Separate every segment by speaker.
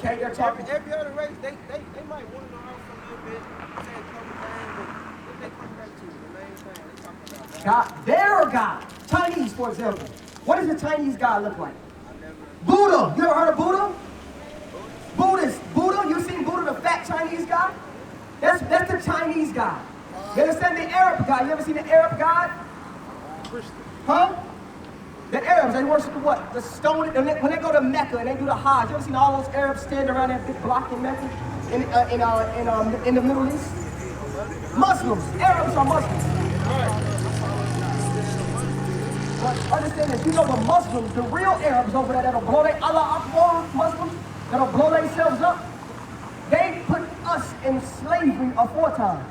Speaker 1: Okay, they're talking.
Speaker 2: Every other race, they might want to know off a little bit, say a couple things, but they come back to the main thing they talking about.
Speaker 1: God, their God. Chinese, for example. What does the Chinese God look like? Buddha. You ever heard of Buddha? Buddha. You seen Buddha, the fat Chinese guy? That's the Chinese God. You understand the Arab God? You ever seen the Arab God? Huh? The Arabs, they worship the what? The stone. When they go to Mecca and they do the Hajj, you ever seen all those Arabs stand around that big block in Mecca? In the Middle East? Muslims. Arabs are Muslims. But understand that you know the Muslims, the real Arabs over there that'll blow their Allah Akbar Muslims, that'll blow themselves up, they put us in slavery aforetime.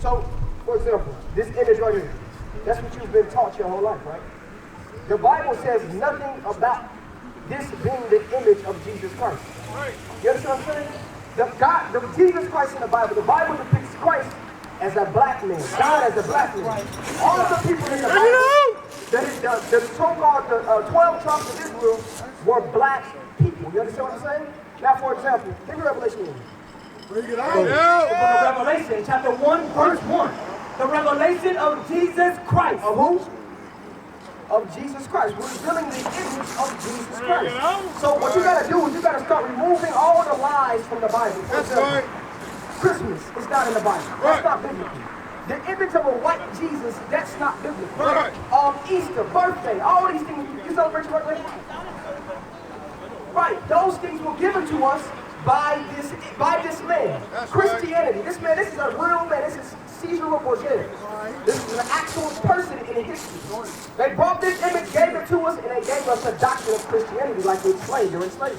Speaker 1: So, for example, this image right here, that's what you've been taught your whole life, right? The Bible says nothing about this being the image of Jesus Christ. You understand what I'm saying? Jesus Christ in the Bible depicts Christ as a black man, God as a black man. All of the people in the Bible, the so-called 12 tribes of Israel were black people. You understand what I'm saying? Now, for example, give me Revelation 1.
Speaker 3: Bring it out.
Speaker 1: The book of Revelation, chapter 1, verse 1. The revelation of Jesus Christ. Of who? Of Jesus Christ. We're revealing the image of Jesus Christ. So what you gotta do is you gotta start removing all the lies from the Bible.
Speaker 3: That's right.
Speaker 1: Christmas is not in the Bible. That's not biblical. The image of a white Jesus, that's not biblical.
Speaker 3: Right.
Speaker 1: Easter, birthday, all these things. You celebrate your birthday? Right. Those things were given to us by this man.
Speaker 3: That's
Speaker 1: Christianity. Right. This man, this is a real man. This is Caesar Borgia. This is an actual person in history. They brought this image, gave it to us, and they gave us a doctrine of Christianity like we explained during slavery.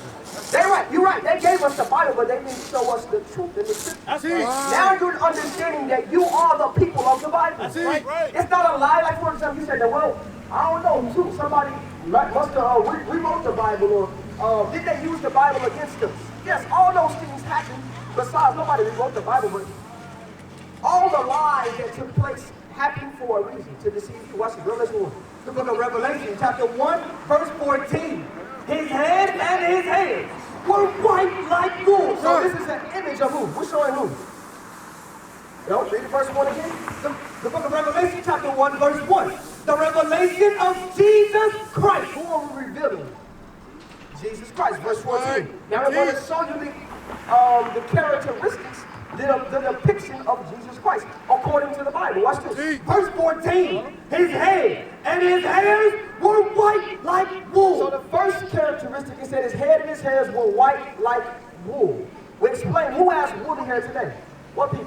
Speaker 1: They're right. You're right. They gave us the Bible, but they didn't show us the truth in the scripture. Now you're understanding that you are the people of the Bible.
Speaker 3: Right.
Speaker 1: It's not a lie. Like, for example, you said that, well, I don't know, too. Somebody must have rewrote the Bible, or did they use the Bible against us? Yes, all those things happened. Besides, nobody rewrote the Bible, but all the lies that took place happened for a reason, to deceive you. Watch this, Revelation 1. The book of Revelation, chapter 1, verse 14. His head and his hands were white like wool. So this is an image of who? We're showing who? No, read the verse 1 again. The book of Revelation, chapter 1, verse 1. The revelation of Jesus Christ. Who are we revealing? Jesus Christ, verse 14. Now I'm going to show you the characteristics, the depiction of Jesus Christ according to the Bible. Watch this. Verse 14. His head and his hairs were white like wool. So the first characteristic, it said his head and his hairs were white like wool. We explain who has woolly hair today. What people?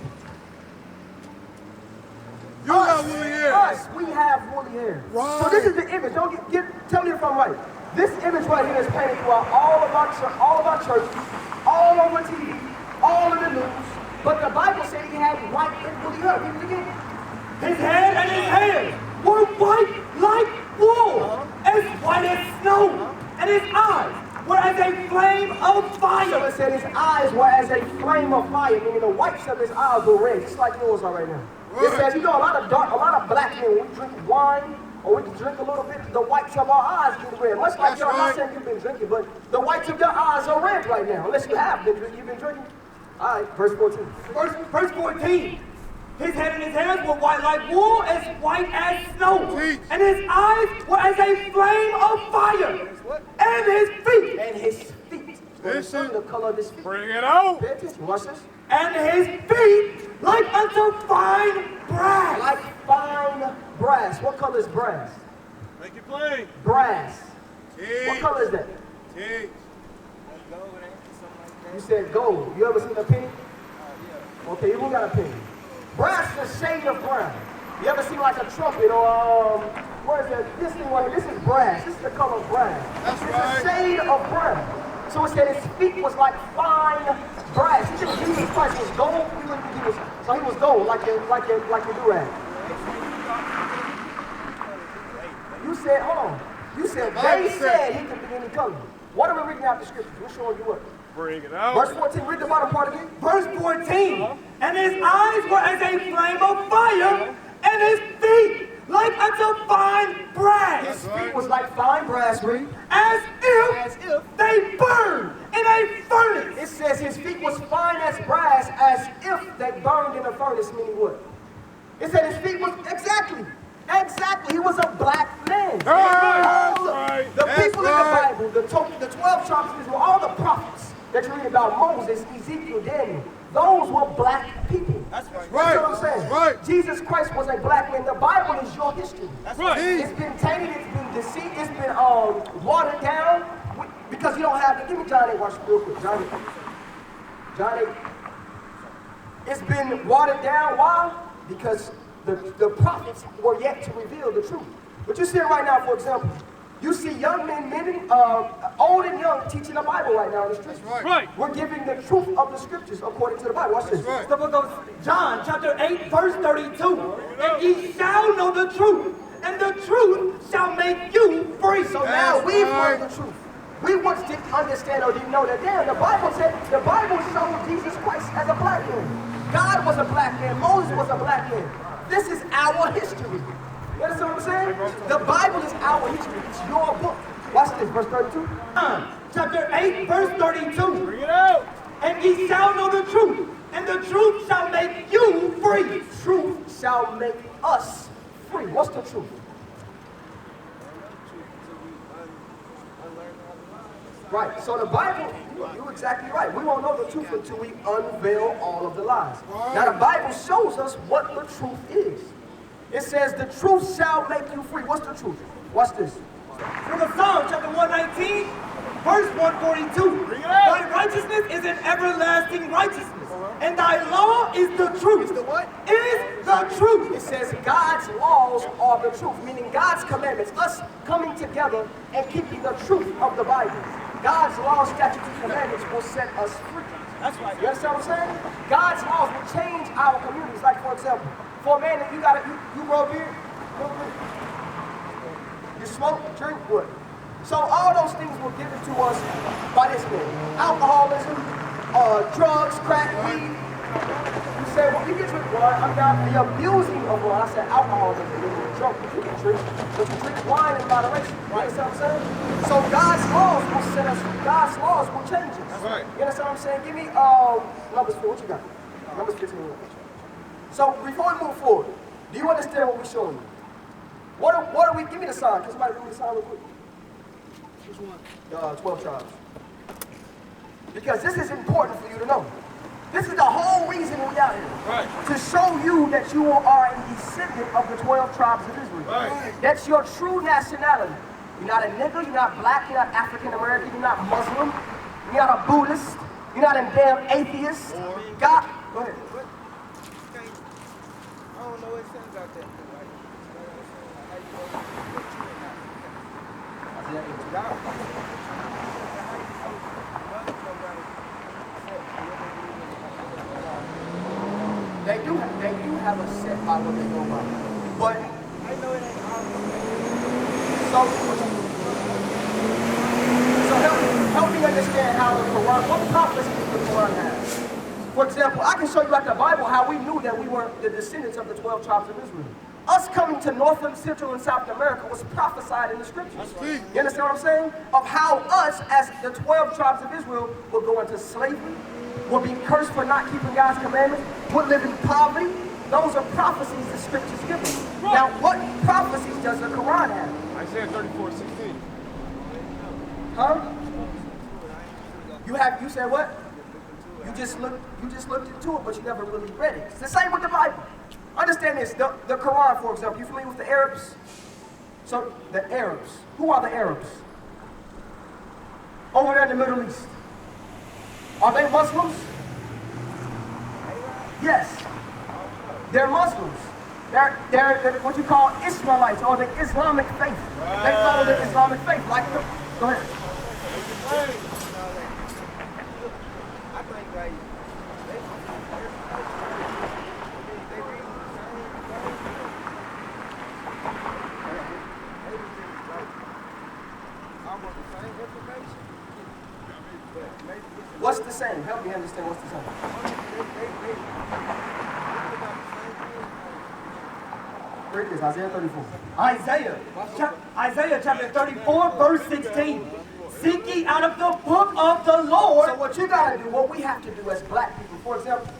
Speaker 3: You have woolly hair.
Speaker 1: Us. We have woolly hair.
Speaker 3: Right.
Speaker 1: So this is the image. Don't tell me if I'm right. This image right here is painted throughout all of our churches, all over TV, all in the news. But the Bible said he had white and woolly hair. Read it again. His head and his hairs were white like wool, as white as snow, and his eyes were as a flame of fire. So it said his eyes were as a flame of fire, meaning the whites of his eyes were red, just like yours are right now. It says, you know, a lot of black men, when we drink wine, or we can drink a little bit, the whites of our eyes get red. Much like y'all, I'm not saying you've been drinking, but the whites of your eyes are red right now, unless you have been drinking. You've been drinking. All right, verse 14. Verse 14. His head and his hairs were white like wool, as white as snow. And his eyes were as a flame of fire. And his feet. And his feet. This is the color of his feet.
Speaker 3: Bring it out.
Speaker 1: Pay attention. Watch this.
Speaker 4: And his feet like unto fine brass.
Speaker 1: Like fine brass. What color is brass?
Speaker 3: Make it plain.
Speaker 1: Brass.
Speaker 3: Teach.
Speaker 1: What color is that?
Speaker 3: Teach.
Speaker 1: You said gold. You ever seen a penny? Okay, you got a penny. Brass is a shade of brown. You ever seen like a trumpet or where is that? This thing right here, this is brass. This is the color of brass.
Speaker 3: That's
Speaker 1: it's
Speaker 3: right.
Speaker 1: a shade of brown. So it said his feet was like fine brass. You think Jesus Christ was gold? So he was gold, like your do-rag. You said, hold on. You said they said he could be any color. What are we reading out the scriptures? We're showing you what?
Speaker 3: Bring it out.
Speaker 1: Verse 14, read the bottom part again.
Speaker 4: Verse 14. And his eyes were as a flame of fire, and his feet like unto fine brass.
Speaker 1: His feet was like fine brass, read.
Speaker 4: As if they burned in a furnace.
Speaker 1: It says his feet was fine as brass, as if they burned in a furnace, meaning what? It said his feet was, exactly, he was a black man.
Speaker 3: Right.
Speaker 1: The
Speaker 3: That's
Speaker 1: people
Speaker 3: right.
Speaker 1: in the Bible, the 12 tribes of Israel, all the prophets that you read about, Moses, Ezekiel, Daniel, those were black people.
Speaker 2: That's right.
Speaker 3: Right.
Speaker 1: That's what I'm saying.
Speaker 3: That's right.
Speaker 1: Jesus Christ was a black man. The Bible is your history.
Speaker 2: That's
Speaker 3: Right.
Speaker 1: It's been tainted, it's been deceived, it's been watered down because you don't have, give me John 8, watch it real quick, John 8. John 8. It's been watered down, why? Because the prophets were yet to reveal the truth. But you see it right now, for example, you see young men, old and young, teaching the Bible right now in the streets.
Speaker 3: Right. Right.
Speaker 1: We're giving the truth of the scriptures according to the Bible. Watch this.
Speaker 3: Right.
Speaker 4: The book of John, chapter 8, verse 32. And ye shall know the truth, and the truth shall make you free.
Speaker 1: So now
Speaker 3: That's
Speaker 1: we've
Speaker 3: right.
Speaker 1: learned the truth. We once didn't understand or didn't know that. Damn, the Bible showed Jesus Christ as a black man. God was a black man. Moses was a black man. This is our history. You understand what I'm saying? The Bible is our history. It's your book. Watch this, verse 32.
Speaker 4: John, chapter 8, verse 32.
Speaker 3: Bring it out.
Speaker 4: And ye shall know the truth, and the truth shall make you free.
Speaker 1: Truth shall make us free. What's the truth? Right. So the Bible, you're exactly right. We won't know the truth until we unveil all of the lies. Now the Bible shows us what the truth is. It says the truth shall make you free. What's the truth? Watch this.
Speaker 4: From the Psalm, chapter 119, verse 142.
Speaker 3: Bring it out.
Speaker 4: Thy righteousness is an everlasting righteousness, and thy law is the truth.
Speaker 1: Is the what?
Speaker 4: Is the truth.
Speaker 1: It says God's laws are the truth, meaning God's commandments, us coming together and keeping the truth of the Bible. God's laws, statutes, and commandments will set us free.
Speaker 2: That's right.
Speaker 1: You understand what I'm saying? God's laws will change our communities. Like, for example, for a man, you grow beer, you smoke, drink, what? So all those things were given to us by this man. Alcoholism, drugs, crack, weed. You say, well, you can drink wine. I'm not the abusing of wine. I said alcoholism. You're drunk, you can drink, but you drink wine in moderation. You understand what I'm saying? So God's laws will set us free. God's laws will change us.
Speaker 3: That's right.
Speaker 1: You understand what I'm saying? Give me Numbers 4. What you got? Numbers 15. So before we move forward, do you understand what we're showing you? What are we? Give me the sign. Can somebody read me the sign real quick?
Speaker 2: Which one?
Speaker 1: 12 tribes. Because this is important for you to know. This is the whole reason we're out here.
Speaker 3: Right.
Speaker 1: To show you that you are a descendant of the 12 tribes of Israel.
Speaker 3: Right.
Speaker 1: That's your true nationality. You're not a nigger, you're not black, you're not African American, you're not Muslim, you're not a Buddhist, you're not a damn atheist. God, go ahead.
Speaker 2: I don't know what it says about that.
Speaker 1: They do have a set by what they go by. But
Speaker 2: I know it ain't all.
Speaker 1: so help me understand how the Quran, what prophecies the Quran has. For example, I can show you out the Bible how we knew that we were the descendants of the 12 tribes of Israel. Us coming to North and Central and South America was prophesied in the scriptures.
Speaker 3: Right.
Speaker 1: You understand what I'm saying? Of how us, as the 12 tribes of Israel, will go into slavery, will be cursed for not keeping God's commandments, will live in poverty. Those are prophecies the scriptures give us.
Speaker 3: Right.
Speaker 1: Now, what prophecies does the Quran have?
Speaker 3: Isaiah 34:16.
Speaker 1: Huh? You said what? You just looked into it, but you never really read it. It's the same with the Bible. Understand this, the Quran, for example, you familiar with the Arabs? So, the Arabs, who are the Arabs? Over there in the Middle East. Are they Muslims? Yes. They're Muslims. They're what you call Israelites, or the Islamic faith. They follow the Islamic faith. Go ahead.
Speaker 2: I think like they read almost the same information.
Speaker 1: me understand what's the same. Read this, Isaiah 34.
Speaker 4: Isaiah chapter 34, verse 16. Seek ye out of the book of the Lord.
Speaker 1: So what you got to do, what we have to do as black people, for example,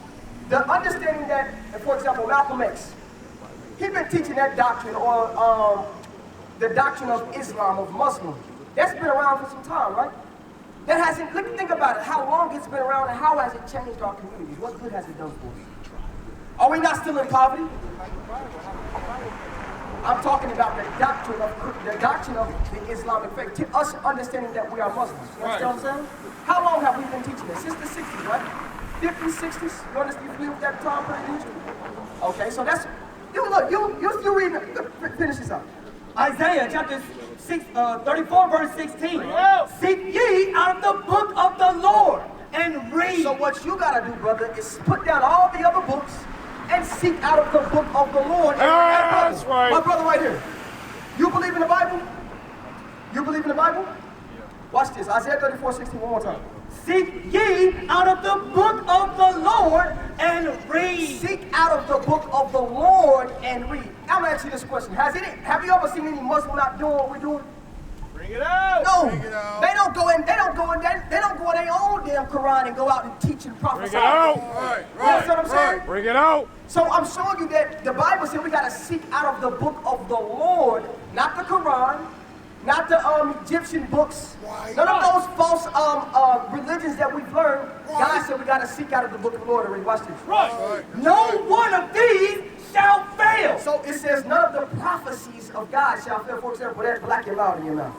Speaker 1: the understanding that, for example, Malcolm X, he's been teaching that doctrine on the doctrine of Islam, of Muslim. That's been around for some time, right? That hasn't, think about it, how long it's been around and how has it changed our communities? What good has it done for us? Are we not still in poverty? I'm talking about the doctrine of the Islamic faith, to us understanding that we are Muslims. You understand what I'm saying? How long have we been teaching this? Since the 60s, right? 50s, 60s? You understand? You familiar with that time period? Okay, so that's, you read, finish this up.
Speaker 4: Isaiah chapter 34, verse 16. Seek ye out of the book of the Lord and read.
Speaker 1: So what you gotta do, brother, is put down all the other books and seek out of the book of the Lord.
Speaker 3: That's right.
Speaker 1: My brother right here. You believe in the Bible? You believe in the Bible? Watch this. Isaiah 34, 16, one more time.
Speaker 4: Seek ye out of the book of the Lord and read.
Speaker 1: Seek out of the book of the Lord and read. I'm gonna ask you this question. Have you ever seen any Muslim not doing what we're doing?
Speaker 3: Bring it out.
Speaker 1: No.
Speaker 3: Bring it out.
Speaker 1: They don't go in their own damn Quran and go out and teach and prophesy.
Speaker 3: Bring it out.
Speaker 1: Right. You understand what I'm saying?
Speaker 3: Bring it out.
Speaker 1: So I'm showing you that the Bible said we gotta seek out of the book of the Lord, not the Quran, not the Egyptian books, none of those false religions that we've learned. God said we gotta seek out of the book of the Lord and read. Watch this.
Speaker 4: Right. No one of these shall fail.
Speaker 1: So it says none of the prophecies of God shall fail. For example, that black and mild in your mouth.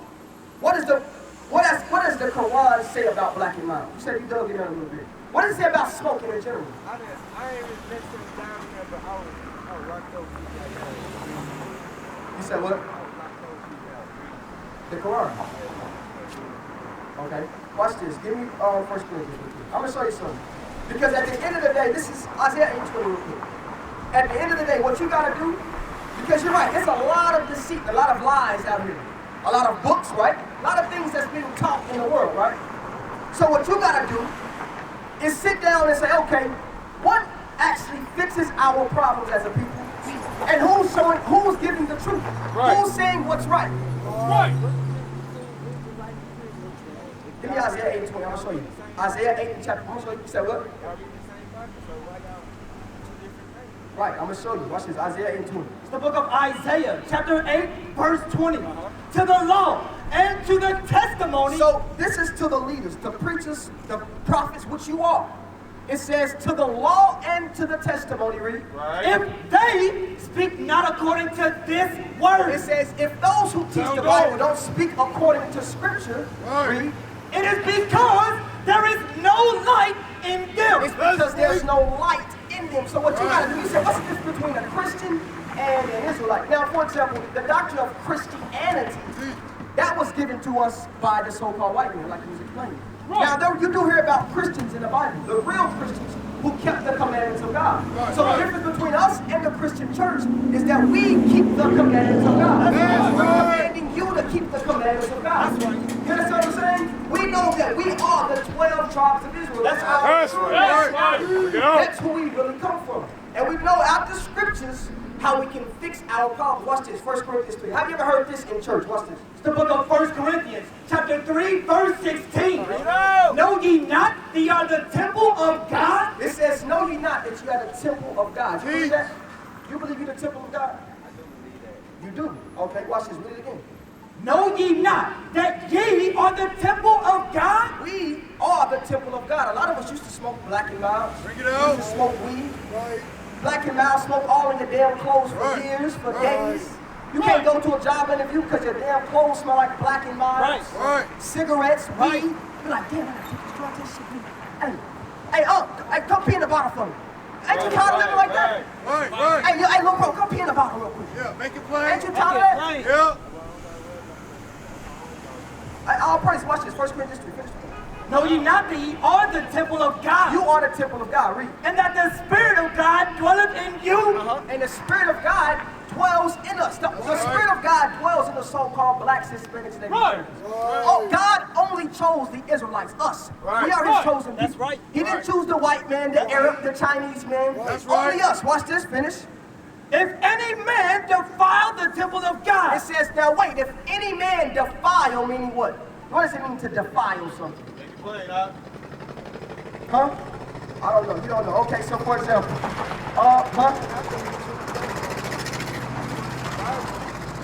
Speaker 1: What does the Quran say about black and mild? You said you dug it in a little bit. What does it say about smoking in general?
Speaker 2: I ain't even mentioned it down here, but I was locked up.
Speaker 1: You said what? The Quran. Okay. Watch this. Give me 1 Corinthians. I'm gonna show you something. Because at the end of the day, this is Isaiah 8:20 real quick. At the end of the day, what you gotta do, because you're right, there's a lot of deceit, a lot of lies out here. A lot of books, right? A lot of things that's being taught in the world, right? So what you gotta do is sit down and say, okay, what actually fixes our problems as a people? And who's giving the truth?
Speaker 3: Right.
Speaker 1: Who's saying what's right?
Speaker 3: Right.
Speaker 1: Give me Isaiah 8:20, I'm gonna show you. Isaiah 8 chapter, I'm gonna show you. You said what? Right, I'm gonna show you. Watch this, Isaiah 8:20.
Speaker 4: It's the book of Isaiah, chapter 8, verse 20. To the law and to the testimony.
Speaker 1: So this is to the leaders, the preachers, the prophets, which you are. It says to the law and to the testimony, read.
Speaker 3: Right.
Speaker 4: If they speak not according to this word.
Speaker 1: It says if those who teach the Bible don't speak according to scripture, read.
Speaker 4: It is because there is no light in them.
Speaker 1: It's because there's no light in them. So what you gotta do, you say, what's the difference between a Christian and an Israelite? Now, for example, the doctrine of Christianity, that was given to us by the so-called white man, like he was explaining. Now, you do hear about Christians in the Bible, the real Christians who kept the commandments of God. So the difference between us and the Christian church is that we keep the commandments of God. We're commanding you to keep the commandments of God. You understand what I'm saying? We know that we are the 12 tribes of Israel. That's
Speaker 3: right.
Speaker 1: That's who we really come from. And we know out the scriptures how we can fix our problems. Watch this, 1 Corinthians 3. Have you ever heard this in church? Watch this.
Speaker 4: It's the book of 1 Corinthians, chapter 3, verse 16. Know ye not that ye are the temple of God?
Speaker 1: It says, know ye not that you are the temple of God. You believe that? You believe you're the temple of God? You do. Okay, watch this. Read it again.
Speaker 4: Know ye not that ye are the temple of God?
Speaker 1: We are the temple of God. A lot of us used to smoke black and mild.
Speaker 3: Bring it out.
Speaker 1: Used to smoke weed. Black and mild, smoke all in your damn clothes for years, for days. You can't go to a job interview because your damn clothes smell like black and mild. Cigarettes, weed. You're like, damn, I gotta take this drug, this shit. Hey, come pee in the bottle for me. Ain't you tired of living like that? Hey, little bro, come pee in the bottle real quick.
Speaker 3: Yeah, make it plain.
Speaker 1: Ain't you tired of that?
Speaker 3: Yeah.
Speaker 1: All praise, watch this, 1 Corinthians 3, finish.
Speaker 4: Know ye not that ye are the temple of God?
Speaker 1: You are the temple of God, read.
Speaker 4: And that the Spirit of God dwelleth in you?
Speaker 1: And the Spirit of God dwells in us. The Spirit of God dwells in us. so-called blacks, Hispanics, and
Speaker 3: Right.
Speaker 1: everything. Oh, God only chose the Israelites, us.
Speaker 3: Right.
Speaker 1: We are His
Speaker 3: Right.
Speaker 1: chosen people.
Speaker 2: That's right.
Speaker 1: He didn't choose the white man, the Arab, the Chinese man.
Speaker 3: That's
Speaker 1: Only
Speaker 3: right.
Speaker 1: us. Watch this. Finish.
Speaker 4: If any man defile the temple of God,
Speaker 1: It says, now wait, if any man defile, meaning what? What does it mean to defile something?
Speaker 3: Make it plain, huh?
Speaker 1: Huh? I don't know. You don't know. Okay, so for example, huh?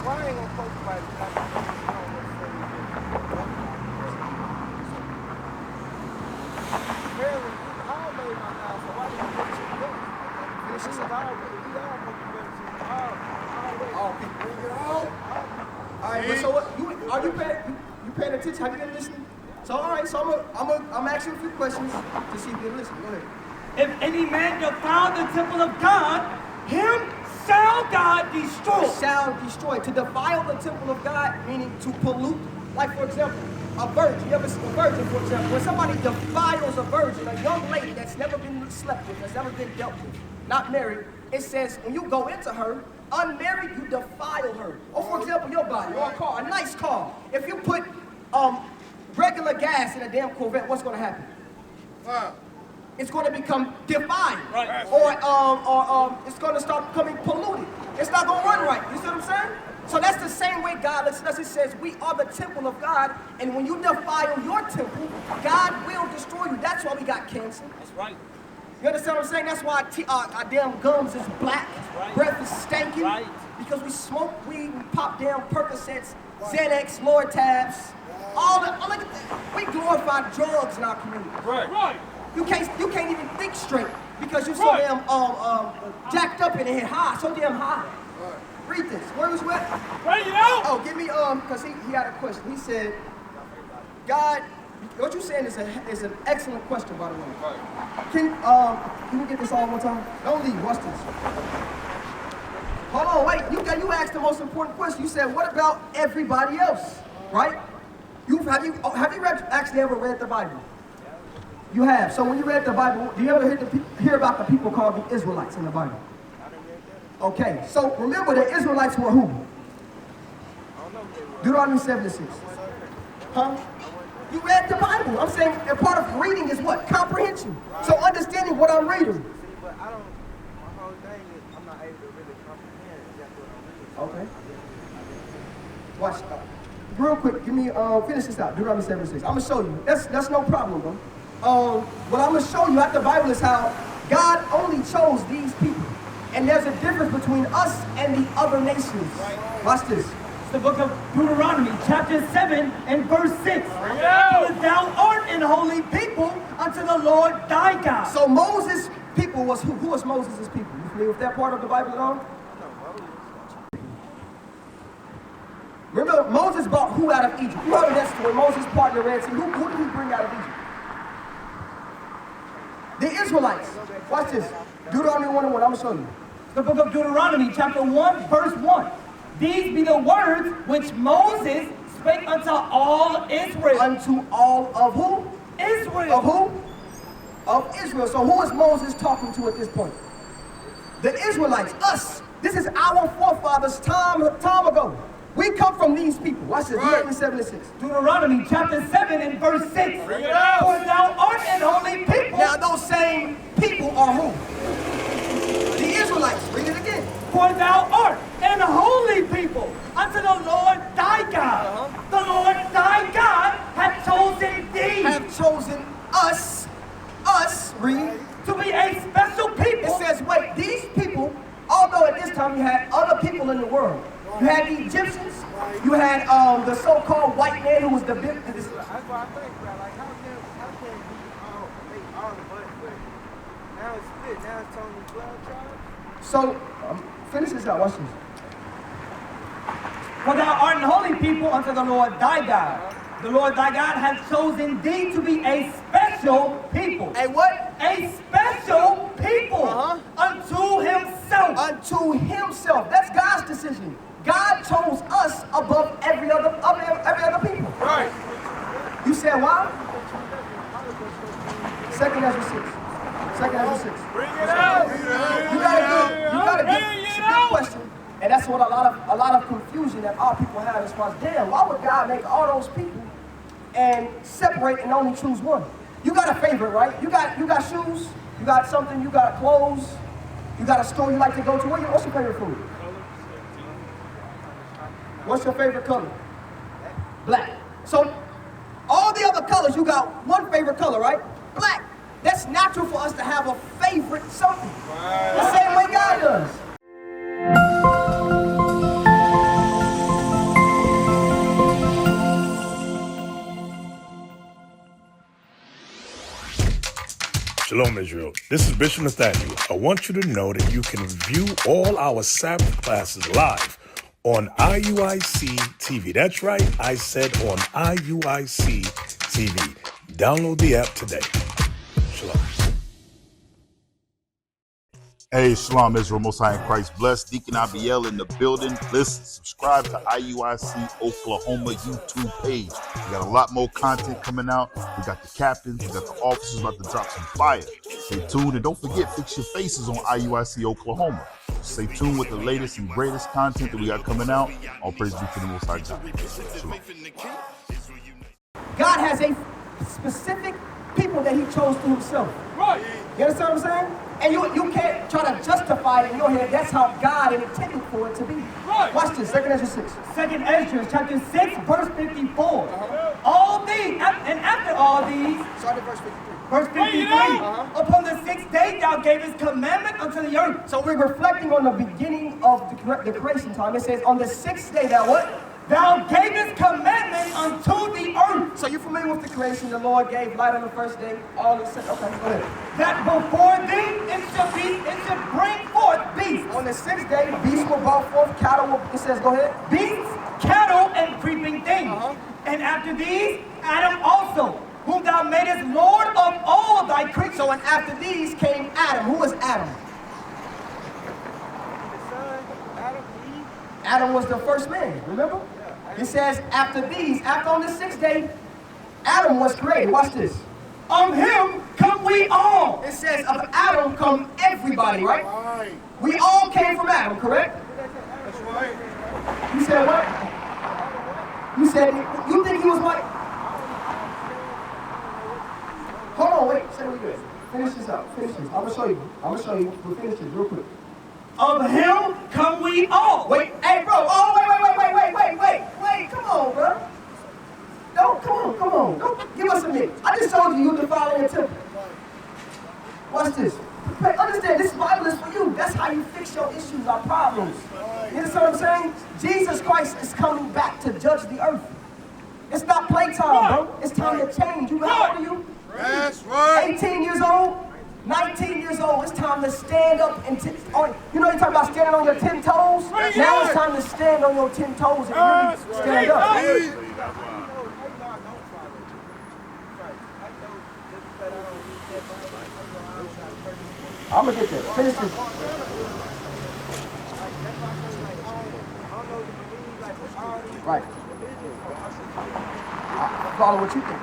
Speaker 2: Why ain't gonna post about it? Apparently, all made my house, so why did you put your book? This is all supposed to be better to all people.
Speaker 1: Bring it out. All right, but so what? You paying attention? Have you been listening? So all right, so I'm asking you a few questions to see if you're listening. Go ahead.
Speaker 4: if any man defile the temple of God, him shall God destroy.
Speaker 1: Shall destroy. To defile the temple of God, meaning to pollute. Like for example, a virgin. You ever see a virgin, for example? When somebody defiles a virgin, a young lady that's never been slept with, that's never been dealt with, not married, it says when you go into her, unmarried, you defile her. Or for example, your body, or a car, a nice car. If you put regular gas in a damn Corvette, what's going to happen? It's going to become defiled.
Speaker 4: Right.
Speaker 1: Or it's going to start becoming polluted. It's not going to run right. You see what I'm saying? So that's the same way God looks at us. It says we are the temple of God, and when you defile your temple, God will destroy you. That's why we got cancer.
Speaker 2: That's right.
Speaker 1: You understand what I'm saying? That's why our damn gums is black,
Speaker 2: right.
Speaker 1: breath is stinking,
Speaker 2: Right.
Speaker 1: because we smoke weed, we pop down Percocets, Xanax, Lortabs, all the, look at that. We glorify drugs in our community.
Speaker 3: Right. Right.
Speaker 1: You can't even think straight because you're so
Speaker 3: Right.
Speaker 1: damn jacked up in the head, high, so damn high. Read this. Where was what?
Speaker 3: Bring it out.
Speaker 1: Oh, give me because he had a question. He said, God, what you're saying is an excellent question, by the way.
Speaker 3: Right.
Speaker 1: Can we get this all one time? Don't leave. Watch this. Hold on, wait. You asked the most important question. You said, what about everybody else? Right? Have you actually ever read the Bible? You have. So when you read the Bible, do you ever hear about the people called the Israelites in the Bible? Okay. So remember, the Israelites were who? Deuteronomy 7:6. Huh? You read the Bible. I'm saying a part of reading is what? Comprehension. So understanding what I'm reading.
Speaker 2: But I don't, my whole thing is I'm not able to really comprehend exactly what I'm reading.
Speaker 1: Okay. Watch. Real quick, give me finish this out. Deuteronomy 7:6. I'm gonna show you. That's no problem, bro. What I'm gonna show you out the Bible is how God only chose these people, and there's a difference between us and the other nations. Watch this.
Speaker 4: It's the book of Deuteronomy, chapter 7 and verse 6.
Speaker 3: Bring it out.
Speaker 4: For thou art an holy people unto the Lord thy God.
Speaker 1: So Moses' people was who? Who was Moses' people? You familiar with that part of the Bible at all? Remember, Moses brought who out of Egypt? You heard of that story? Moses parted the Red Sea. Who did he bring out of Egypt? The Israelites. Watch this. Deuteronomy 1:1. I'm gonna show you.
Speaker 4: The book of Deuteronomy, chapter 1, verse 1. These be the words which Moses spake unto all Israel.
Speaker 1: Unto all of who?
Speaker 4: Israel.
Speaker 1: Of who? Of Israel. So who is Moses talking to at this point? The Israelites, us. This is our forefathers time ago. We come from these people. Watch this. Deuteronomy 7:6.
Speaker 4: Deuteronomy, chapter 7 and verse 6.
Speaker 3: Bring it out.
Speaker 4: For thou art an holy people.
Speaker 1: Now those same people are who? The Israelites. Read it again.
Speaker 4: For thou art an holy people unto the Lord thy God. The Lord thy God hath chosen thee
Speaker 1: Have chosen us, read.
Speaker 4: to be a special
Speaker 1: It
Speaker 4: people.
Speaker 1: says, wait, these people, although at this time you had other people in the world. You had the Egyptians, you had the so-called white man who was the big.
Speaker 2: That's why I think about like how can we make all the money, but now it's split. Now it's only 12 tribes.
Speaker 1: So, finish this out, watch this.
Speaker 4: For thou art an holy people unto the Lord thy God. The Lord thy God hath chosen thee to be a special people.
Speaker 1: A what?
Speaker 4: A special people unto himself.
Speaker 1: Unto himself. That's God's decision. God chose us above every other people.
Speaker 3: Right.
Speaker 1: You said why? 2nd Ezra 6. 2nd Ezra 6.
Speaker 3: Bring it out.
Speaker 1: You got a good
Speaker 3: Bring it
Speaker 1: it's a good
Speaker 3: out.
Speaker 1: question. And that's what a lot of confusion that our people have as far as, damn, why would God make all those people and separate and only choose one? You got a favorite, right? You got shoes, you got something, you got clothes, you got a store you like to go to. What's your favorite food? What's your favorite color? Black. So all the other colors, you got one favorite color, right? Black. That's natural for us to have a favorite something. The same way God does.
Speaker 5: Shalom, Israel. This is Bishop Nathaniel. I want you to know that you can view all our Sabbath classes live on IUIC TV. That's right, I said on IUIC TV. Download the app today. Shalom.
Speaker 6: Hey, Shalom, Israel, Most High in Christ blessed. Deacon Abiel in the building. Listen, subscribe to IUIC Oklahoma YouTube page. We got a lot more content coming out. We got the captains, we got the officers about to drop some fire. Stay tuned, and don't forget, fix your faces on IUIC Oklahoma. Stay tuned with the latest and greatest content that we got coming out. All praise be to the Most High God. Shalom.
Speaker 1: God has a specific people that he chose to himself.
Speaker 3: Right.
Speaker 1: You understand what I'm saying? And you can't try to justify it in your head. That's how God intended for it to be.
Speaker 3: Right.
Speaker 1: Watch this, 2 Ezra 6.
Speaker 4: 2 Ezra chapter 6, verse 54. All these, and after all these,
Speaker 1: Start at verse 53.
Speaker 4: verse 53, upon the sixth day thou gavest commandment unto the earth.
Speaker 1: So we're reflecting on the beginning of the creation time. It says, on the sixth day, thou what?
Speaker 4: Thou gavest commandment unto the earth.
Speaker 1: So you're familiar with the creation. The Lord gave light on the first day. All the okay, go ahead.
Speaker 4: That before thee it should bring forth beasts.
Speaker 1: On the sixth day, beasts were brought forth, cattle were, it says, go ahead.
Speaker 4: Beasts, cattle, and creeping things. And after these, Adam also, whom thou madest Lord of all thy creatures.
Speaker 1: So and after these came Adam. Who was Adam? Adam was the first man, remember? It says after these, after on the sixth day, Adam was created. Watch this.
Speaker 4: Of him come we all.
Speaker 1: It says of Adam come everybody, right? We all came from Adam, correct?
Speaker 3: That's right.
Speaker 1: You said what? You said, you think he was white? Hold on, wait, say what you did. Finish this up, finish this. I'm gonna show you. We'll finish this real quick.
Speaker 4: Of him come we all.
Speaker 1: Wait, hey bro, oh wait, come on, bro. No, come on. Don't, give us a minute. I just told you defiling the temple. Watch this. Understand, this Bible is for you. That's how you fix your issues, our problems. You understand what I'm saying? Jesus Christ is coming back to judge the earth. It's not playtime, bro. It's time to change. How old are you?
Speaker 3: That's right.
Speaker 1: 18 years old? 19 years old, it's time to stand up and, you know you talk about standing on your 10 toes? Now it's time to stand on your 10 toes and really stand up. I'm gonna get there. Finish this. Right. I follow what you think.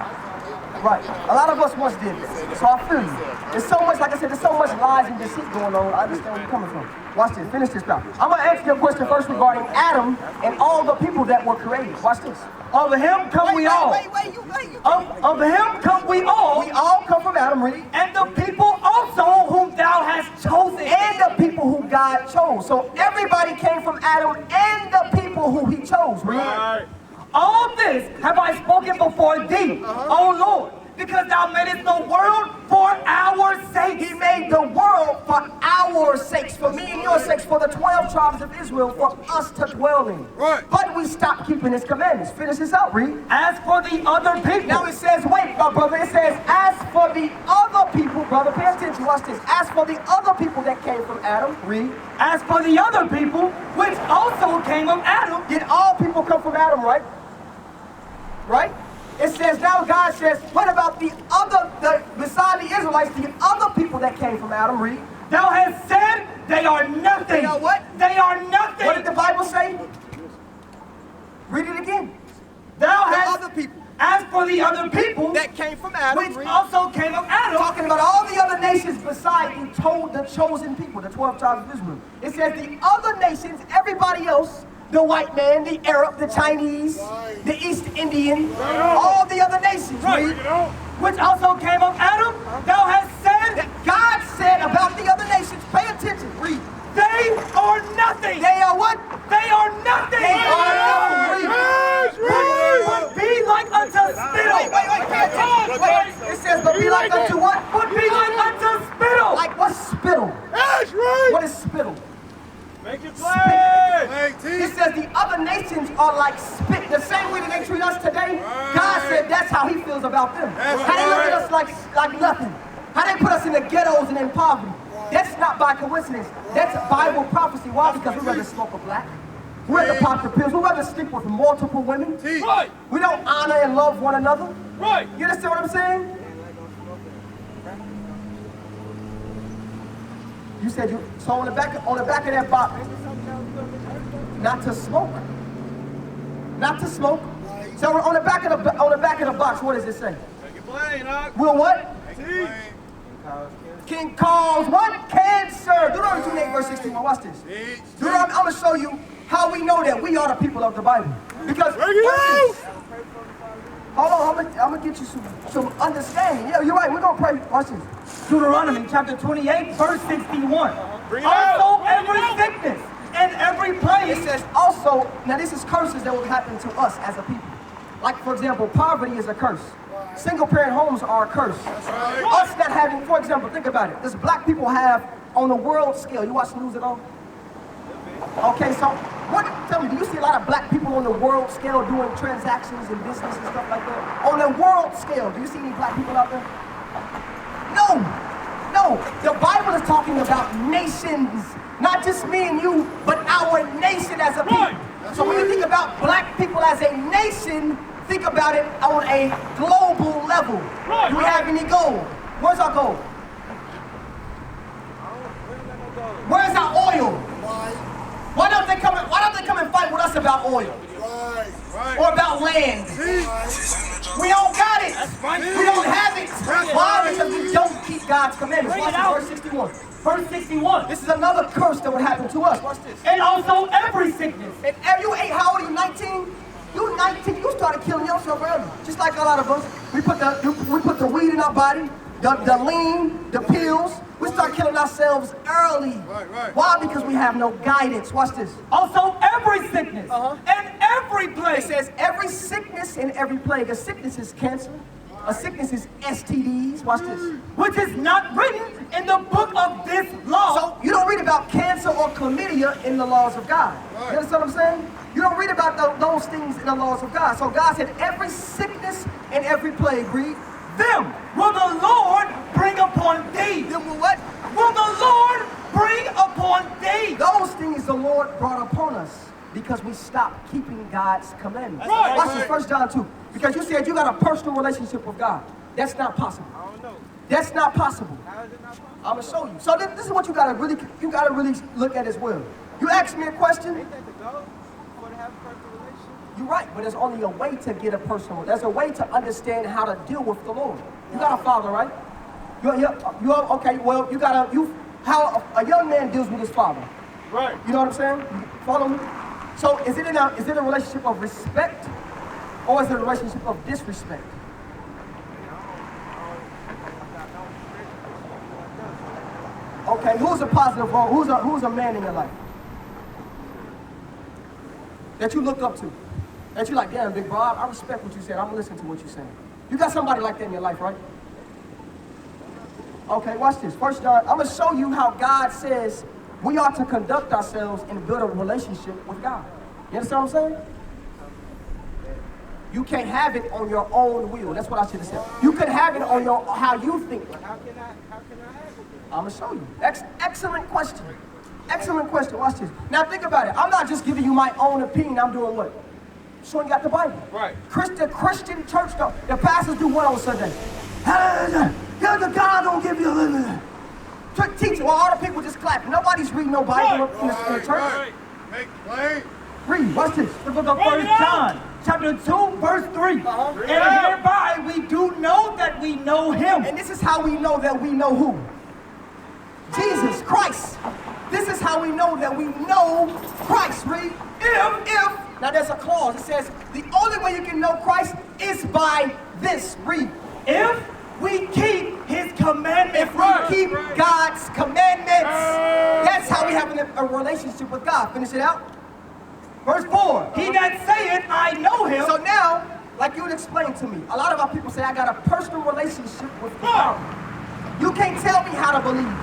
Speaker 1: Right. A lot of us once did this. So I feel you. There's so much, like I said, there's so much lies and deceit going on. I understand where you're coming from. Watch this. Finish this now. I'm going to ask you a question first regarding Adam and all the people that were created. Watch this.
Speaker 4: Of him come we all. Of him come we all.
Speaker 1: We all come from Adam, read.
Speaker 4: And the people also whom thou hast chosen.
Speaker 1: And the people who God chose. So everybody came from Adam and the people who he chose, read.
Speaker 3: Right.
Speaker 4: All this have I spoken before thee, O Lord, because thou madest the world for our sake.
Speaker 1: He made the world for our sakes, for me and your sakes, for the 12 tribes of Israel, for us to dwell in.
Speaker 3: Right.
Speaker 1: But we stopped keeping his commandments. Finish this out, read.
Speaker 4: As for the other people.
Speaker 1: Now it says, wait, my brother, it says, as for the other people, brother, pay attention, watch this. As for the other people that came from Adam, read.
Speaker 4: As for the other people, which also came of Adam.
Speaker 1: Did all people come from Adam, right? Right? It says, now God says, what about beside the Israelites, the other people that came from Adam, read.
Speaker 4: Thou hast said they are nothing.
Speaker 1: They are what?
Speaker 4: They are nothing.
Speaker 1: What did the Bible say? Read it again.
Speaker 4: Thou
Speaker 1: The
Speaker 4: hast,
Speaker 1: other people.
Speaker 4: as for the other people,
Speaker 1: that came from Adam.
Speaker 4: which also came of Adam.
Speaker 1: Talking about all the other nations beside the chosen people, the 12 tribes of Israel. It says the other nations, everybody else, the white man, the Arab, the Chinese, the East Indian, all the other nations, read,
Speaker 4: Which also came of Adam. Thou hast said,
Speaker 1: that God said about the other nations, pay attention, read.
Speaker 4: they are nothing.
Speaker 1: They are what?
Speaker 4: They are nothing.
Speaker 1: They are nothing. Read.
Speaker 4: Would be like unto spittle.
Speaker 1: Wait, pay attention. Wait. It says, but be like unto what?
Speaker 4: Would be like unto spittle.
Speaker 1: Like what's spittle?
Speaker 3: That's right.
Speaker 1: What is spittle?
Speaker 3: Make it
Speaker 1: Spit.
Speaker 3: play.
Speaker 1: It says the other nations are like spit. The same way that they treat us today, God said that's how he feels about them. How they look at us like nothing. How they put us in the ghettos and in poverty. That's not by coincidence. That's Bible prophecy. Why? Because we'd rather smoke a black. We'd rather pop the pills. We'd rather sleep with multiple women.
Speaker 3: Right.
Speaker 1: We don't honor and love one another.
Speaker 3: Right.
Speaker 1: You understand what I'm saying? You said you, so on the back of that box, not to smoke. Not to smoke. So on the back of the box, what does it say?
Speaker 3: Make it plain, huh?
Speaker 1: Will what?
Speaker 3: Teach.
Speaker 1: Can cause what? Cancer. Deuteronomy 28 verse 61. Watch this. Deuteronomy, I'm going to show you how we know that we are the people of the Bible. Because, watch this. Hold on, I'm gonna get you some understanding. Yeah, you're right, we're going to pray. Watch this.
Speaker 4: Deuteronomy chapter 28, verse 61.
Speaker 3: Bring it
Speaker 4: Also
Speaker 3: out.
Speaker 4: every sickness and every plague.
Speaker 1: It says also, now this is curses that will happen to us as a people. Like, for example, poverty is a curse. Single parent homes are a curse. Us not having, for example, think about it. This black people have on the world scale. You watch the news at all? Okay, so tell me, do you see a lot of black people on the world scale doing transactions and business and stuff like that? On the world scale, do you see any black people out there? No. The Bible is talking about nations. Not just me and you, but our nation as a people. So when you think about black people as a nation, think about it on a global level. Do we have any gold? Where's our gold? Where's our oil? Why don't they come and fight with us about oil? Or about land? We don't got it. We don't have it. Why? Because we don't keep God's commandments. Watch this, verse 61.
Speaker 4: Verse 61.
Speaker 1: This is another curse that would happen to us. Watch this.
Speaker 4: And also every sickness.
Speaker 1: And you ate, how old are you, 19? You 19, you started killing yourself early. Just like a lot of us. We put the weed in our body, the lean, the pills. We start killing ourselves early.
Speaker 3: Right.
Speaker 1: Why? Because we have no guidance. Watch this.
Speaker 4: Also every sickness and every plague.
Speaker 1: It says every sickness and every plague. A sickness is cancer. A sickness is STDs. Watch this.
Speaker 4: Which is not written in the book of this law.
Speaker 1: So you don't read about cancer or chlamydia in the laws of God. You understand what I'm saying? You don't read about those things in the laws of God. So God said every sickness and every plague, read,
Speaker 4: them will the Lord bring upon thee.
Speaker 1: them will what?
Speaker 4: Will the Lord bring upon thee.
Speaker 1: Those things the Lord brought upon us because we stopped keeping God's commandments.
Speaker 3: Right.
Speaker 1: Watch this, 1 John 2. Because you said you got a personal relationship with God. That's not possible.
Speaker 2: I don't know.
Speaker 1: That's not possible.
Speaker 2: How is it not possible?
Speaker 1: I'm gonna show you. So this is what you gotta really look at as well. You ask me a question.
Speaker 2: Ain't that the goal? For to have a personal relationship?
Speaker 1: You're right, but there's only a way to get a personal. There's a way to understand how to deal with the Lord. You got a father, right? You okay? Well, how a young man deals with his father.
Speaker 3: Right.
Speaker 1: You know what I'm saying? You follow me? So is it a relationship of respect, or is it a relationship of disrespect? Okay, who's a positive role? Who's a man in your life that you look up to? That you like, damn, big bro, I respect what you said. I'm gonna listen to what you're saying. You got somebody like that in your life, right? Okay, watch this. First, I'm gonna show you how God says we ought to conduct ourselves and build a relationship with God. You understand what I'm saying? You can't have it on your own will. That's what I should have said. You can have it on how you think.
Speaker 2: How can I have it?
Speaker 1: I'm gonna show you. Excellent question. Excellent question. Watch this. Now think about it. I'm not just giving you my own opinion. I'm doing what? Showing you out the Bible.
Speaker 3: Right.
Speaker 1: Christian church, the pastors do what on Sunday? Here's the God don't give you a living. Teaching. Well, all the people just clapping. Nobody's reading no Bible in the church.
Speaker 3: Right. Make it plain.
Speaker 1: Read. Watch this.
Speaker 4: The book of 1 John, chapter 2, verse 3.
Speaker 1: Uh-huh.
Speaker 4: And hereby we do know that we know him.
Speaker 1: And this is how we know that we know who? Jesus Christ. This is how we know that we know Christ. Read. If, now there's a clause. It says, the only way you can know Christ is by this. Read.
Speaker 4: If we keep his commandments.
Speaker 1: If we keep God's commandments, that's how we have a relationship with God. Finish it out. Verse 4.
Speaker 4: He that saith, I know him.
Speaker 1: So now, like you would explain to me, a lot of our people say, I got a personal relationship with the Father. You can't tell me how to believe.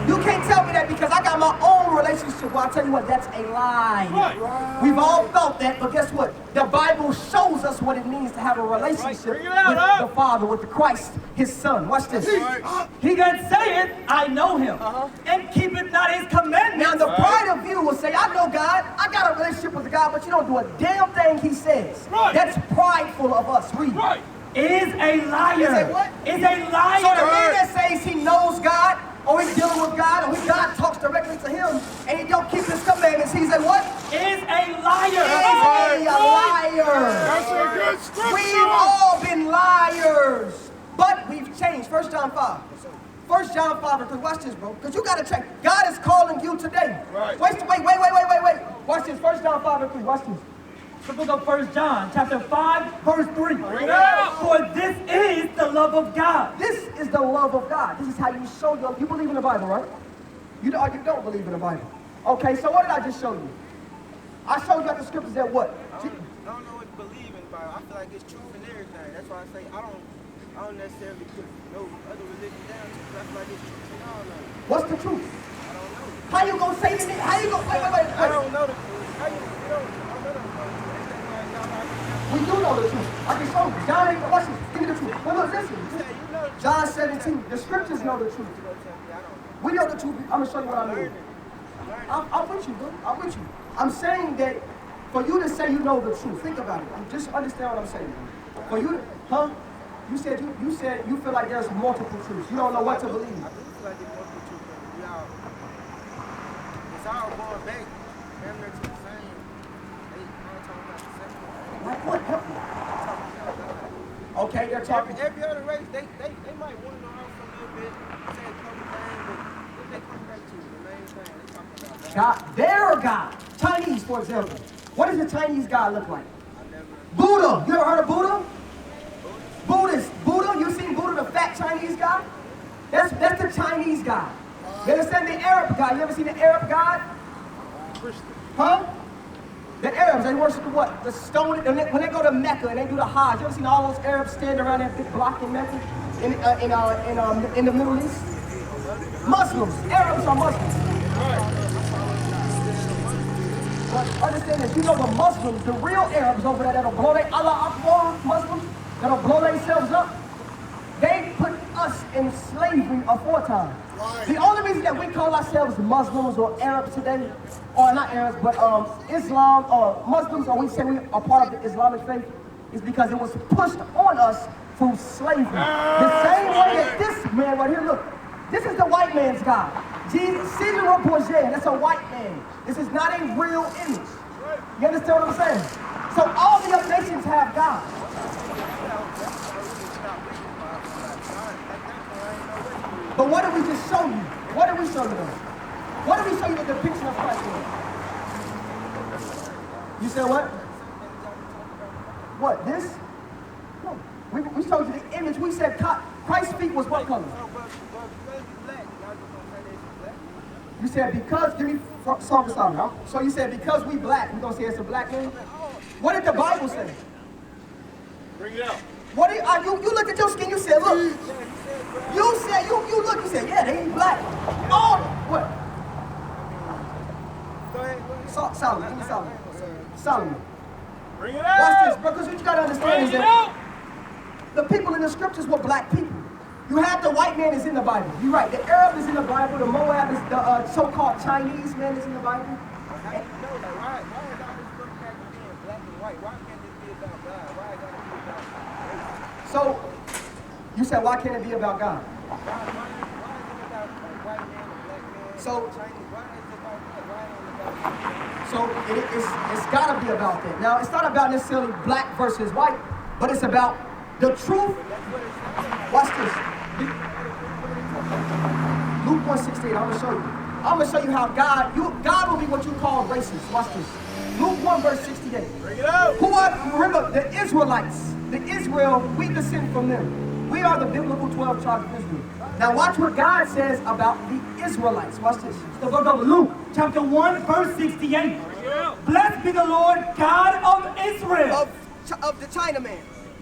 Speaker 1: You can't tell me that because I got my own relationship. Well, I'll tell you what, that's a lie.
Speaker 3: Right.
Speaker 1: We've all felt that, but guess what? The Bible shows us what it means to have a relationship
Speaker 3: Bring
Speaker 1: with
Speaker 3: it out,
Speaker 1: the Father, with the Christ, his Son. Watch this.
Speaker 4: He that saith, I know him, and keepeth not his commandments.
Speaker 1: Now, the pride of you will say, I know God, I got a relationship with God, but you don't do a damn thing he says.
Speaker 3: Right.
Speaker 1: That's prideful of us. Read.
Speaker 3: Right.
Speaker 4: Is a liar.
Speaker 1: Is a what?
Speaker 4: Is a liar.
Speaker 1: So the man that says he knows God, or he's dealing with God, or God talks directly to him, and he don't keep his commandments, he's a what?
Speaker 4: Is a liar.
Speaker 1: Is a liar.
Speaker 3: That's a good scripture.
Speaker 1: We've all been liars, but we've changed. 1 John 5. 1 John 5, because watch this, bro, because you got to check. God is calling you today.
Speaker 3: Right.
Speaker 1: Wait. Watch this, 1 John 5 and 3, watch this.
Speaker 4: The book of 1 John, chapter 5, verse 3.
Speaker 3: it out.
Speaker 4: For this is the love of God.
Speaker 1: This is the love of God. This is how you show you believe in the Bible, right? You don't believe in the Bible. Okay, so what did I just show you? I showed you that the scriptures that what?
Speaker 2: I don't know what to believe in the Bible. I feel like it's truth in everything. That's why I say I don't necessarily put no other religion down to because I feel like it's truth in all of them.
Speaker 1: What's the truth?
Speaker 2: I don't know.
Speaker 1: How you gonna say this? How you gonna wait?
Speaker 2: I don't know the truth. How you don't? I don't know the truth.
Speaker 1: We do know the truth. I can show you. John 8, watch this. Give me the truth. Well, look, listen. John 17. The scriptures know the truth. We know the truth. I'm gonna show you what I mean. I'm with you, bro. I'm with you. I'm saying that for you to say you know the truth, think about it. Just understand what I'm saying. For you to, You said you feel like there's multiple truths. You don't know what to believe.
Speaker 2: I do feel like there's multiple truths. It's all going back. Damn near to the same. They all talking about the same.
Speaker 1: Like what? Help me. Okay, they're talking.
Speaker 2: Every other race, they might want to know off a little bit, say a couple things, but if they come back to the main thing, they talking about
Speaker 1: God, their God. Chinese, for example. What does the Chinese God look like? Buddha. You ever heard of Buddha? Buddha. You seen Buddha, the fat Chinese guy? That's the Chinese God. You understand the Arab God? You ever seen the Arab God? Huh? The Arabs, they worship the what? The stone. When they go to Mecca and they do the Hajj, you ever seen all those Arabs standing around that big block in Mecca? In the Middle East? Muslims. Arabs are Muslims. But understand that you know the Muslims, the real Arabs over there that'll blow their Allah Akbar Muslims, that'll blow themselves up, they put us in slavery aforetime. The only reason that we call ourselves Muslims or Arabs today, or not Arabs, but Islam or Muslims, or we say we are part of the Islamic faith, is because it was pushed on us through slavery. The same way that this man right here, look, this is the white man's God. Caesar Borgia, that's a white man. This is not a real image. You understand what I'm saying? So all the other nations have God. But what did we just show you? What did we show you then? What did we show you the depiction of Christ in? You said what? What, this? No. We showed you the image. We said Christ's feet was what color? You said because, give me Song of Solomon. So you said because we black, we gonna say it's a black man? What did the Bible say?
Speaker 3: Bring it out.
Speaker 1: What did, you look at your skin, you said, look. You said, you look, you said, yeah, they ain't black. Oh, what?
Speaker 2: Go ahead.
Speaker 1: Solomon, give me Solomon. Solomon.
Speaker 3: Bring it out.
Speaker 1: Watch this, because what you gotta understand is
Speaker 3: Bring it
Speaker 1: that
Speaker 3: out.
Speaker 1: the people in the scriptures were black people. You have the white man is in the Bible. You're right. The Arab is in the Bible. The Moab is the so-called Chinese man is in the Bible.
Speaker 2: Why is all this stuff got to be in black and white? Why can't it be about God? Why it got to be about race?
Speaker 1: So, you said, why can't it be about God?
Speaker 2: Why is it about a white man, a black man,
Speaker 1: So-
Speaker 2: Chinese? Why is it about that? Why ain't it about
Speaker 1: So it's got to be about that. Now, it's not about necessarily black versus white, but it's about the truth. Watch this. Luke 1:16, I'm going to show you. I'm going to show you how God will be what you call racist. Watch this. Luke 1 verse 68.
Speaker 3: Bring it out.
Speaker 1: Who are, remember, the Israelites. The Israel, we descend from them. We are the biblical 12 tribes of Israel. Now watch what God says about the Israelites. Watch this.
Speaker 4: The book of Luke, chapter 1, verse 68. Blessed be the Lord God of Israel.
Speaker 2: Of the Chinaman.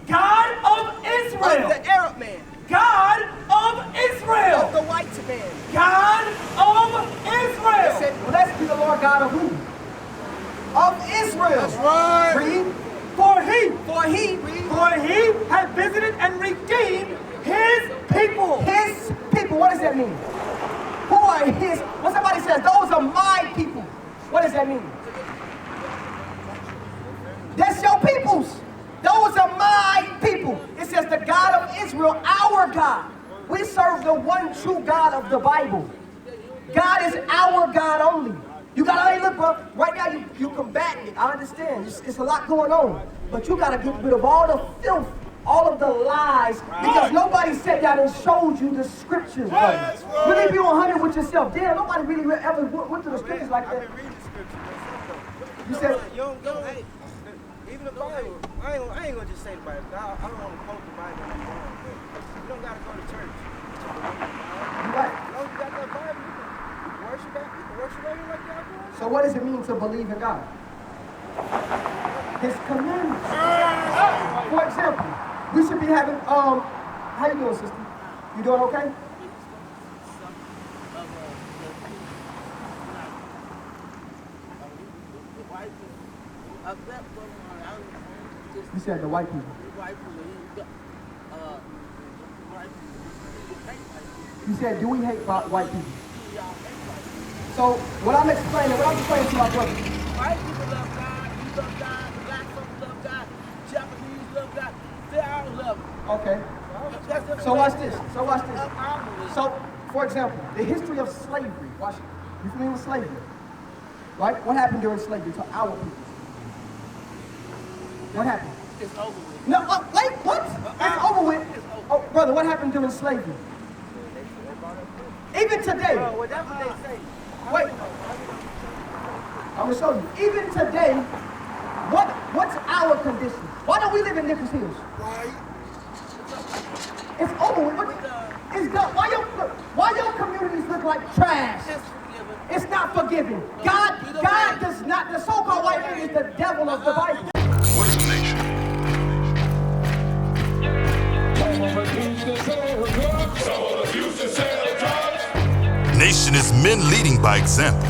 Speaker 4: God of Israel.
Speaker 2: Of the Arab man.
Speaker 4: God of Israel.
Speaker 2: Of the white man.
Speaker 4: God of
Speaker 1: It
Speaker 4: Israel.
Speaker 1: said, blessed be the Lord God of who? Of Israel.
Speaker 3: That's right.
Speaker 1: Read.
Speaker 4: For he hath visited and redeemed his people.
Speaker 1: His people. What does that mean? Who are his? When somebody says, those are my people, what does that mean? That's your peoples. Those are my people. It says the God of Israel, our God. We serve the one true God of the Bible. God is our God only. You gotta, hey, look, bro, right now you combating it. I understand. It's a lot going on. But you gotta get rid of all the filth, all of the lies, because nobody sat down and showed you the scriptures, brother. Really be 100 with yourself. Damn, nobody really ever went to the scriptures like
Speaker 2: I've
Speaker 1: that.
Speaker 2: been reading the scriptures myself.
Speaker 1: You said,
Speaker 2: Hey, even the Bible, I ain't gonna just say the Bible. I don't want to quote the Bible like wrong, but you don't gotta go to church.
Speaker 1: you right.
Speaker 2: As long as you got that Bible, you can worship that. You can worship that like y'all doing.
Speaker 1: So what does it mean to believe in God? His commandments. For example, we should be having, how you doing, sister? You doing okay? You said the white people. You said, do we hate white people? So, what I'm explaining to my brother.
Speaker 7: White people love God, you love God, the black folks love God, Japanese love God, they all love Him.
Speaker 1: Okay. So watch this. So, for example, the history of slavery. Watch it. You familiar with slavery? Right? What happened during slavery to our people? What happened?
Speaker 7: It's over with.
Speaker 1: No, wait, what? It's over with. Oh, brother, what happened during slavery? Even today.
Speaker 2: Well, that's what they say.
Speaker 1: Wait. I'm gonna show you. Even today, what's our condition? Why don't we live in Nichols Hills? It's over with. It's done. Why your communities look like trash? It's not forgiving. God does not. The so-called white man is the devil of the Bible.
Speaker 5: What is a nation?
Speaker 6: Nation is men leading by example.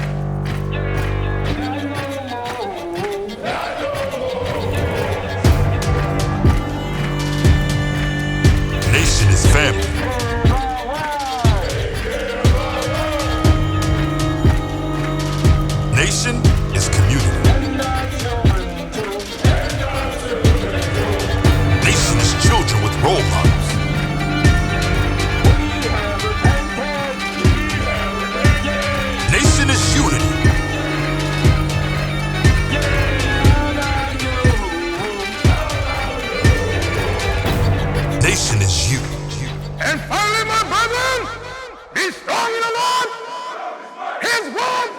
Speaker 6: Nation is family. Nation is community. Nation is children with role models. Nation is unity. Nation is you.
Speaker 3: And finally, my brethren, be strong in the Lord. His word